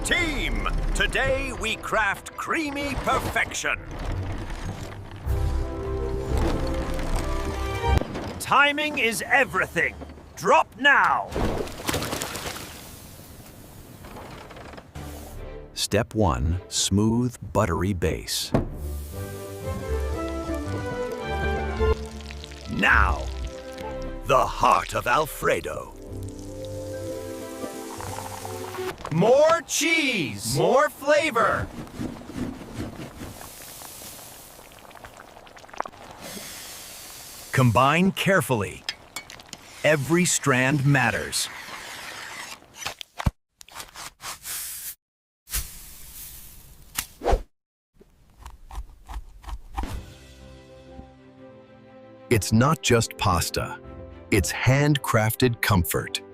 Team, today we craft creamy perfection. Timing is everything. Drop now. Step 1. Smooth, buttery base. Now, the heart of Alfredo. More cheese! More flavor! Combine carefully. Every strand matters. It's not just pasta. It's handcrafted comfort.